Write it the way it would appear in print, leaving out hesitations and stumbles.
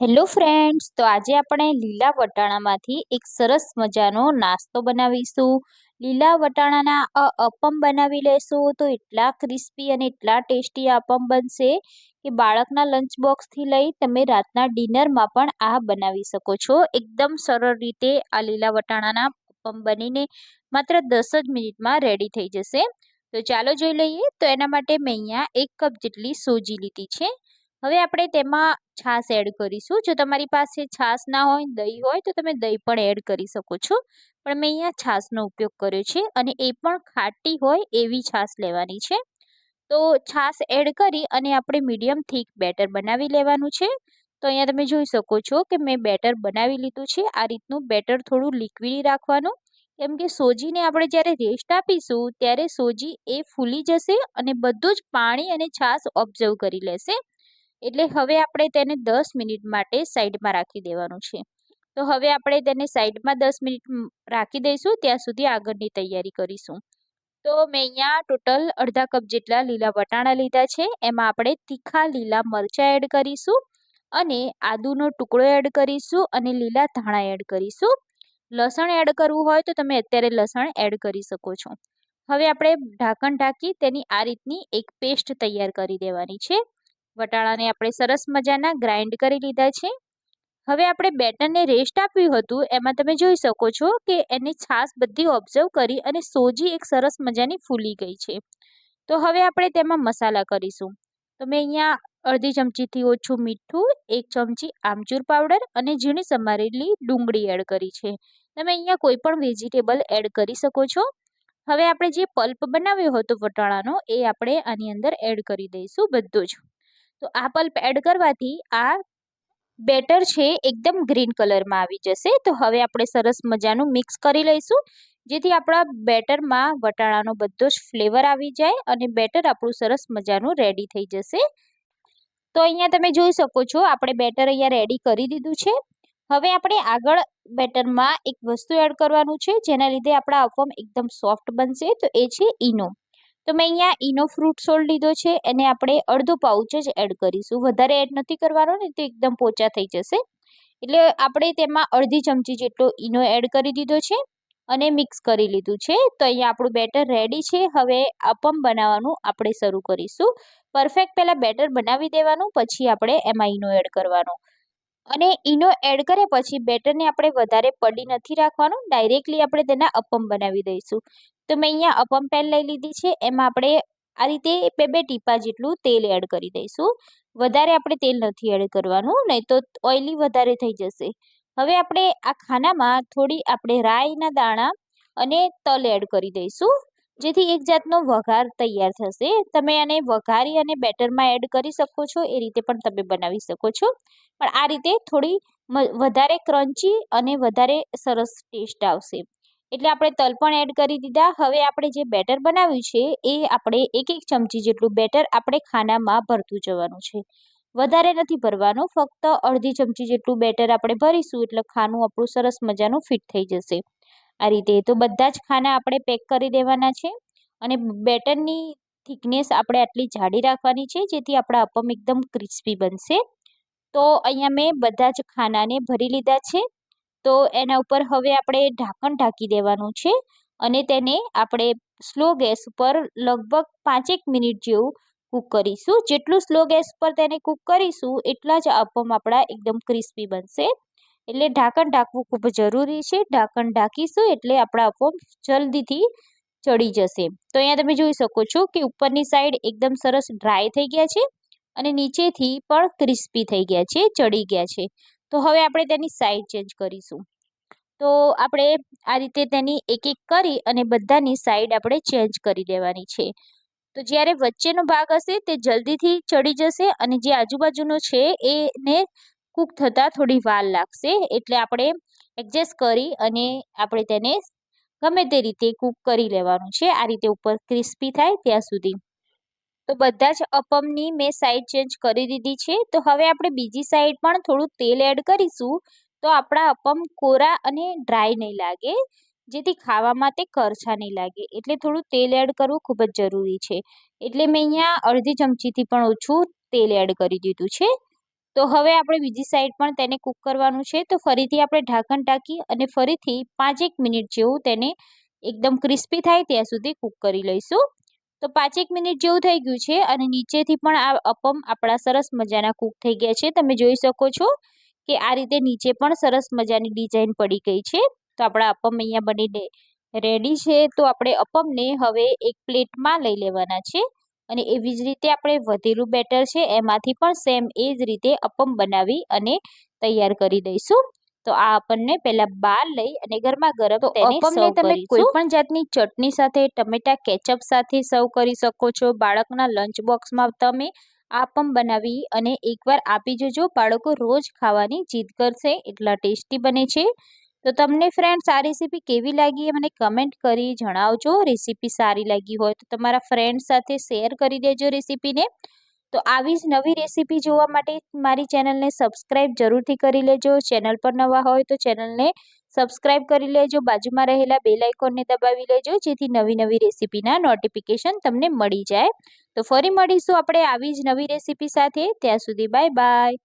Hello friends, તો આજે આપણે લીલા વટાણામાંથી એક સરસ મજાનો નાસ્તો બનાવીશું. લીલા વટાણાના અપમ બનાવી લેશું તો એટલા ક્રિસ્પી અને એટલા ટેસ્ટી અપમ બનશે કે બાળકના લંચ બોક્સથી લઈ તમે રાતના ડિનરમાં પણ આ બનાવી શકો છો. એકદમ સરળ રીતે આ લીલા વટાણાના અપમ બનીને માત્ર 10 જ મિનિટમાં રેડી થઈ જશે. તો ચાલો જોઈ લઈએ. તો એના માટે મેં અહીંયા 1 કપ જેટલી સોજી લીધી છે. હવે આપણે તેમાં છાશ એડ કરીશું. જો તમારી પાસે છાશ ના હોય, દહીં હોય તો તમે દહીં પણ એડ કરી શકો છો. પણ મેં અહીંયા છાશનો ઉપયોગ કર્યો છે અને એ પણ ખાટી હોય એવી છાશ લેવાની છે. તો છાશ એડ કરી અને આપણે મીડિયમ થીક બેટર બનાવી લેવાનું છે. તો અહીંયા તમે જોઈ શકો છો કે મેં બેટર બનાવી લીધું છે. આ રીતનું બેટર થોડું લિક્વિડી રાખવાનું, કેમ કે સોજીને આપણે જ્યારે રેસ્ટ આપીશું ત્યારે સોજી એ ફૂલી જશે અને બધું જ પાણી અને છાશ ઓબ્ઝર્વ કરી લેશે. એટલે હવે આપણે તેને 10 મિનિટ માટે સાઈડમાં રાખી દેવાનું છે. તો હવે આપણે તેને સાઈડમાં 10 મિનિટ રાખી દઈશું. ત્યાં સુધી આગળની તૈયારી કરીશું. તો મેં અહીંયા ટોટલ અડધા કપ જેટલા લીલા વટાણા લીધા છે. એમાં આપણે તીખા લીલા મરચાં એડ કરીશું અને આદુનો ટુકડો એડ કરીશું અને લીલા ધાણા એડ કરીશું. લસણ એડ કરવું હોય તો તમે અત્યારે લસણ એડ કરી શકો છો. હવે આપણે ઢાંકણ ઢાંકી તેની આ રીતની એક પેસ્ટ તૈયાર કરી દેવાની છે. વટાણાને આપણે સરસ મજાના ગ્રાઇન્ડ કરી લીધા છે. હવે આપણે બેટરને રેસ્ટ આપ્યું હતું, એમાં તમે જોઈ શકો છો કે એની છાશ બધી ઓબ્ઝર્વ કરી અને સોજી એક સરસ મજાની ફૂલી ગઈ છે. તો હવે આપણે તેમાં મસાલા કરીશું. તો મેં અહીંયા અડધી ચમચીથી ઓછું મીઠું, 1 ચમચી આમચૂર પાવડર અને ઝીણી સમારેલી ડુંગળી એડ કરી છે. તમે અહીંયા કોઈ પણ વેજીટેબલ એડ કરી શકો છો. હવે આપણે જે પલ્પ બનાવ્યો હતો વટાણાનો એ આપણે આની અંદર એડ કરી દઈશું બધું જ. તો આ પલ્પ એડ કરવાથી આ બેટર છે એકદમ ગ્રીન કલરમાં આવી જશે. તો હવે આપણે સરસ મજાનું મિક્સ કરી લઈશું, જેથી આપણા બેટરમાં વટાણાનો બધો જ ફ્લેવર આવી જાય અને બેટર આપણું સરસ મજાનું રેડી થઈ જશે. તો અહીંયા તમે જોઈ શકો છો આપણે બેટર અહીંયા રેડી કરી દીધું છે. હવે આપણે આગળ બેટરમાં એક વસ્તુ એડ કરવાનું છે, જેના લીધે આપણા અપમ એકદમ સોફ્ટ બનશે. તો એ છે ઈનો. તો મેં અહીંયા ઈનો ફ્રૂટ સોલ્ટ લીધો છે, એને આપણે અડધો પાઉચ જ એડ કરીશું. વધારે એડ નથી કરવાનો ને, તો એકદમ પોચા થઈ જશે. એટલે આપણે તેમાં અડધી ચમચી જેટલો ઈનો એડ કરી દીધો છે અને મિક્સ કરી લીધું છે. તો અહીંયા આપણું બેટર રેડી છે. હવે અપમ બનાવવાનું આપણે શરૂ કરીશું. પરફેક્ટ પહેલાં બેટર બનાવી દેવાનું, પછી આપણે એમાં ઈનો એડ કરવાનો. અને ઈનો એડ કર્યા પછી બેટરને આપણે વધારે પડી નથી રાખવાનું, ડાયરેક્ટલી આપણે તેના અપમ બનાવી દઈશું. તો મેં અહીંયા અપમ પેન લઈ લીધી છે. એમાં આપણે આ રીતે બે ટીપા જેટલું તેલ એડ કરી દઈશું. વધારે આપણે તેલ નથી એડ કરવાનું, નહીં તો ઓઇલી વધારે થઈ જશે. હવે આપણે આ ખાનામાં થોડી આપણે રાઈના દાણા અને તલ એડ કરી દઈશું, જેથી એક જાતનો વઘાર તૈયાર થશે. તમે આને વઘારી અને બેટરમાં એડ કરી શકો છો, એ રીતે પણ તમે બનાવી શકો છો. પણ આ રીતે થોડી વધારે ક્રન્ચી અને વધારે સરસ ટેસ્ટ આવશે. એટલે આપણે તલ પણ એડ કરી દીધા. હવે આપણે જે બેટર બનાવ્યું છે એ આપણે 1 ચમચી જેટલું બેટર આપણે ખાનામાં ભરતું જવાનું છે. વધારે નથી ભરવાનું, ફક્ત અડધી ચમચી જેટલું બેટર આપણે ભરીશું એટલે ખાનું આપણું સરસ મજાનું ફિટ થઈ જશે આ રીતે. તો બધા જ ખાના આપણે પેક કરી દેવાના છે અને બેટરની થિકનેસ આપણે આટલી જાડી રાખવાની છે, જેથી આપણા અપમ એકદમ ક્રિસ્પી બનશે. તો અહીંયા મેં બધા જ ખાનાને ભરી લીધા છે. તો એના ઉપર હવે આપણે ઢાંકણ ઢાંકી દેવાનું છે અને તેને આપણે સ્લો ગેસ પર લગભગ 5 મિનિટ જેવું કૂક કરીશું. જેટલું સ્લો ગેસ પર તેને કૂક કરીશું એટલા જ અપમ આપણા એકદમ ક્રિસ્પી બનશે. એટલે ઢાંકણ ઢાંકવું ખૂબ જરૂરી છે. ઢાંકણ ઢાંકીશું એટલે આપણા અપમ જલ્દીથી ચડી જશે. તો અહીંયા તમે જોઈ શકો છો કે ઉપરની સાઈડ એકદમ સરસ ડ્રાય થઈ ગયા છે અને નીચેથી પણ ક્રિસ્પી થઈ ગયા છે, ચડી ગયા છે. તો હવે આપણે તેની સાઈડ ચેન્જ કરીશું. તો આપણે આ રીતે તેની એક એક કરી અને બધાની સાઈડ આપણે ચેન્જ કરી દેવાની છે. તો જ્યારે વચ્ચેનો ભાગ હશે તે જલ્દીથી ચડી જશે અને જે આજુબાજુનો છે એને કૂક થતાં થોડી વાર લાગશે. એટલે આપણે એડજસ્ટ કરી અને આપણે તેને ગમે તે રીતે કૂક કરી લેવાનું છે, આ રીતે ઉપર ક્રિસ્પી થાય ત્યાં સુધી. તો બધા જ અપમની મેં સાઈડ ચેન્જ કરી દીધી છે. તો હવે આપણે બીજી સાઈડ પણ થોડું તેલ એડ કરીશું, તો આપણા અપમ કોરા અને ડ્રાય નહીં લાગે, જેથી ખાવામાં તે કરછા નહીં લાગે. એટલે થોડું તેલ એડ કરવું ખૂબ જ જરૂરી છે. એટલે મેં અહીંયા અડધી ચમચીથી પણ ઓછું તેલ એડ કરી દીધું છે. તો હવે આપણે બીજી સાઈડ પણ તેને કૂક કરવાનું છે. તો ફરીથી આપણે ઢાંકણ ઢાંકી અને ફરીથી 5-1 મિનિટ જેવું તેને એકદમ ક્રિસ્પી થાય ત્યાં સુધી કૂક કરી લઈશું. તો 5-1 મિનિટ જેવું થઈ ગયું છે અને નીચેથી પણ આ અપમ આપણા સરસ મજાના કૂક થઈ ગયા છે. તમે જોઈ શકો છો કે આ રીતે નીચે પણ સરસ મજાની ડિઝાઇન પડી ગઈ છે. તો આપણા અપમ અહીંયા બનીને રેડી છે. તો આપણે અપમને હવે એક પ્લેટમાં લઈ લેવાના છે અને એવી જ રીતે આપણે વધેલું બેટર છે એમાંથી પણ સેમ એ જ રીતે અપમ બનાવી અને તૈયાર કરી દઈશું. તો આ આપણને પહેલા બહાર લઈ અને ગરમા ગરમ તેને સર્વ કરીશું. કોઈ પણ જાતની ચટણી સાથે, ટમેટા કેચઅપ સાથે સર્વ કરી શકો છો. બાળકના લંચ બોક્સમાં તમે આ અપમ બનાવી અને એકવાર આપી જજો. બાળકો રોજ ખાવાની જીદ કરશે, એટલા ટેસ્ટી બને છે. તો તમને ફ્રેન્ડ્સ આ રેસીપી કેવી લાગી એ મને કમેન્ટ કરી જણાવજો. રેસીપી સારી લાગી હોય તો તમારા ફ્રેન્ડ્સ સાથે શેર કરી દેજો રેસીપીને. તો આવી જ નવી રેસીપી જોવા માટે મારી ચેનલને સબસ્ક્રાઈબ જરૂરથી કરી લેજો. ચેનલ પર નવા હોય તો ચેનલને સબસ્ક્રાઈબ કરી લેજો. બાજુમાં રહેલા બેલ આઇકોનને દબાવી લેજો જેથી નવી નવી રેસીપીના નોટિફિકેશન તમને મળી જાય. તો ફરી મળીશું આપણે આવી જ નવી રેસીપી સાથે. ત્યાં સુધી બાય બાય.